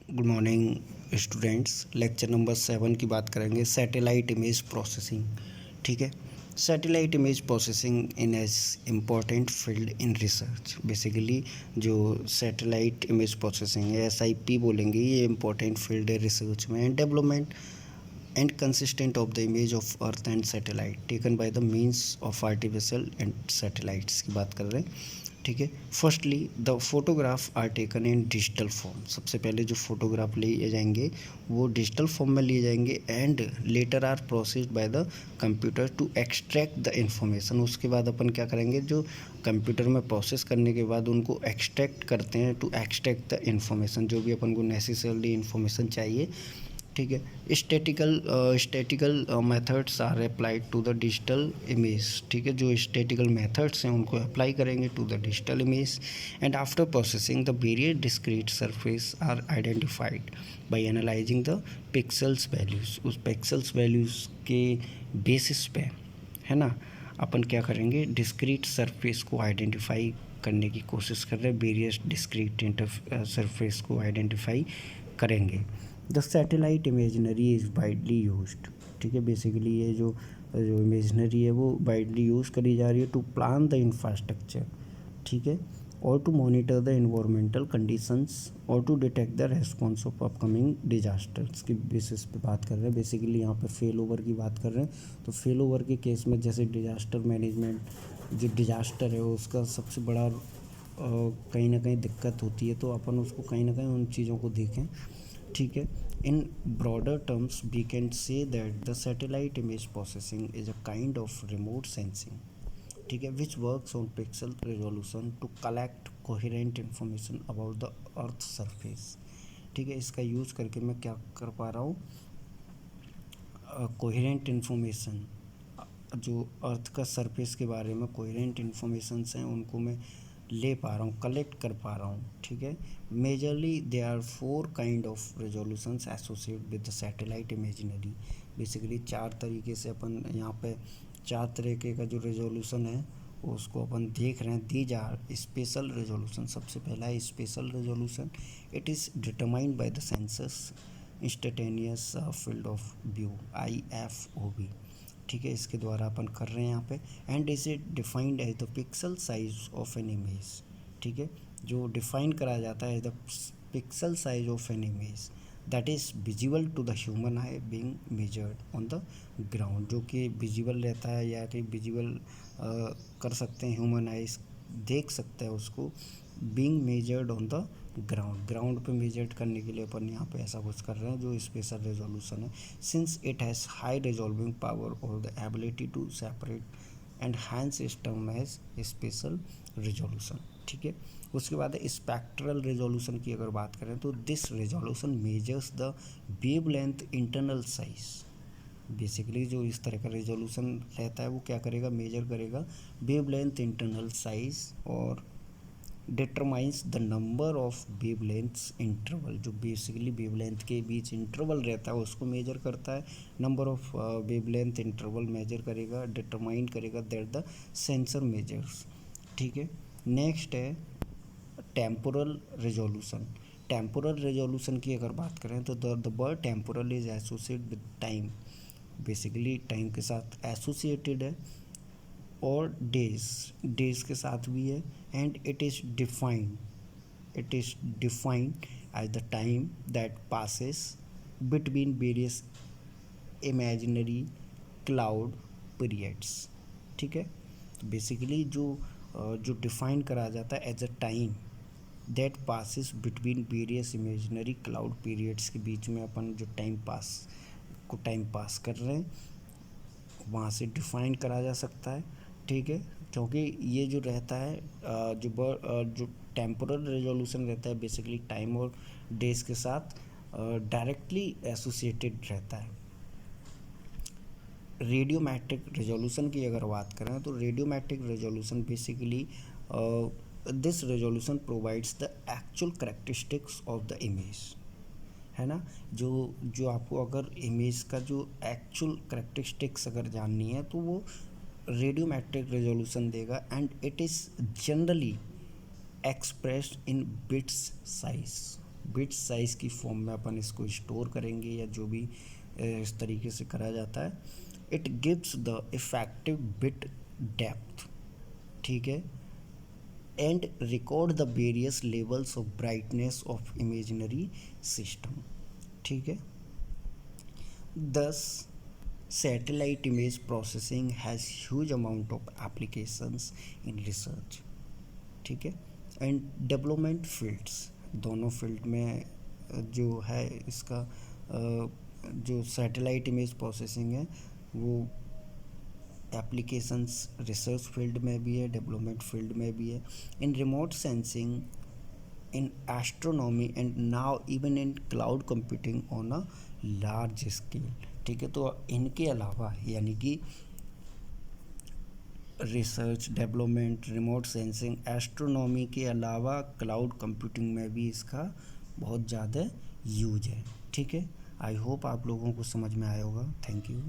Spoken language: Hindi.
Good morning students. Lecture number 7 की बात करेंगे, सैटेलाइट इमेज प्रोसेसिंग। ठीक है, satellite image processing in as important field in research. Basically जो सैटेलाइट इमेज प्रोसेसिंग है, SIP बोलेंगे, ये इम्पॉर्टेंट फील्ड है रिसर्च में and development and consistent of the image of earth and satellite taken by the means of artificial and satellites की बात कर रहे हैं। ठीक है, firstly the photograph are taken in digital form. सबसे पहले जो फोटोग्राफ लिए जाएंगे वो डिजिटल फॉर्म में लिए जाएंगे and later are processed by the computer to extract the information. उसके बाद अपन क्या करेंगे, जो कंप्यूटर में प्रोसेस करने के बाद उनको एक्सट्रैक्ट करते हैं टू एक्सट्रैक्ट द इंफॉर्मेशन, जो भी अपन को नेसेसरली इंफॉर्मेशन चाहिए। ठीक है, statistical methods are applied to the digital image. ठीक है, जो स्टैटिकल मेथड्स हैं उनको अप्लाई करेंगे to the digital image and after processing the various discrete surface are identified by analysing the pixels values. उस पिक्सल्स वैल्यूज़ के बेसिस पे, है ना, अपन क्या करेंगे, डिस्क्रीट सरफेस को आइडेंटिफाई करने की कोशिश कर रहे हैं, वेरियस डिस्क्रीट सरफेस को आइडेंटिफाई करेंगे। The satellite imaginary is widely used. ठीक है, बेसिकली ये जो इमेजनरी है वो वाइडली यूज़ करी जा रही है टू प्लान द इंफ्रास्ट्रक्चर। ठीक है, और to monitor the environmental conditions और to detect the response of upcoming disasters की बेसिस पे बात कर रहे हैं। बेसिकली यहाँ पे फेल ओवर की बात कर रहे हैं, तो फेल ओवर के केस में जैसे डिजास्टर मैनेजमेंट, जो डिजास्टर है उसका सबसे बड़ा कहीं ना कहीं दिक्कत होती है, तो अपन उसको कहीं ना कहीं उन चीज़ों को देखें। ठीक है, in broader terms we can say that the satellite image processing is a kind of remote sensing. ठीक है, which works on pixel resolution to collect coherent information about the earth surface. ठीक है, इसका यूज़ करके मैं क्या कर पा रहा हूँ, कोहेरेंट इन्फॉर्मेशन, जो अर्थ का सरफेस के बारे में कोहेरेंट इन्फॉर्मेशंस हैं उनको मैं ले पा रहा हूँ, कलेक्ट कर पा रहा हूँ। ठीक है, majorly they are 4 kind of resolutions associate with the satellite imagery. Basically 4 तरीके से अपन यहाँ पे 4 तरीके का जो रेजोल्यूशन है उसको अपन देख रहे हैं। These are spatial resolution. सबसे पहला है spatial resolution. It is determined by the sensor's instantaneous field of view, IFOV। ठीक है, इसके द्वारा अपन कर रहे हैं यहाँ पे। And is it defined as the pixel size of an image. ठीक है, जो डिफाइन करा जाता है the pixel size of an image that is visible to the human eye being measured on the ground, जो कि विजिबल रहता है या कि विजिबल कर सकते हैं, ह्यूमन आइज देख सकता है उसको, being measured on the ground पे मेजर्ड करने के लिए अपन यहाँ पे ऐसा कुछ कर रहे हैं जो स्पेशल रेजोल्यूशन है। Since it has high resolving power और the ability to separate and hence is term as special resolution. ठीक है, उसके बाद स्पेक्ट्रल रेजोल्यूशन की अगर बात करें तो this resolution measures the wave length internal size. Basically जो इस तरह का रेजोल्यूशन रहता है वो क्या करेगा, मेजर करेगा वेव लेंथ इंटरनल साइज और determines the number of wavelengths interval. जो बेसिकली वेव लेंथ के बीच इंटरवल रहता है उसको मेजर करता है, number of wavelength interval measure करेगा, डिटरमाइन करेगा दैट द सेंसर मेजर्स। ठीक है, नेक्स्ट है टेम्पोरल रेजोल्यूशन। टेम्पोरल रेजोल्यूशन की अगर बात करें तो the word temporal is associate with time. Basically time के साथ एसोसिएटेड है और डेज के साथ भी है। And it is defined as the time that passes between various imaginary cloud periods. ठीक है, तो बेसिकली जो डिफाइन करा जाता है as a time that passes between various imaginary cloud periods के बीच में अपन जो टाइम पास कर रहे हैं वहाँ से डिफाइन करा जा सकता है। ठीक है, क्योंकि ये जो रहता है जो टेम्पोरल रेजोल्यूशन रहता है बेसिकली टाइम और डेज के साथ डायरेक्टली एसोसिएटेड रहता है। रेडियोमेट्रिक रेजोल्यूशन की अगर बात करें तो radiometric resolution basically this resolution provides the actual characteristics of the image, है ना। जो आपको अगर इमेज का जो एक्चुअल कैरेक्टरिस्टिक्स अगर जाननी है तो वो रेडियोमेट्रिक रेजोल्यूशन देगा and it is generally expressed in bits size. Bit size की फॉर्म में अपन इसको स्टोर करेंगे या जो भी इस तरीके से करा जाता है. It gives the effective bit depth, ठीक है, and record the various levels of brightness of imaginary system, ठीक है. दस satellite image processing has huge amount of applications in research, ठीक है, एंड डेवलपमेंट फील्ड्स. दोनों फील्ड में जो है इसका जो सैटेलाइट इमेज प्रोसेसिंग है वो एप्लीकेशंस रिसर्च फील्ड में भी है, डेवलपमेंट फील्ड में भी है, इन remote sensing, in astronomy and now even in cloud computing on a large scale, ठीक है. तो इनके अलावा यानी कि research, development, remote sensing, astronomy के अलावा क्लाउड कंप्यूटिंग में भी इसका बहुत ज़्यादा यूज है, ठीक है. आई होप आप लोगों को समझ में आया होगा. Thank you.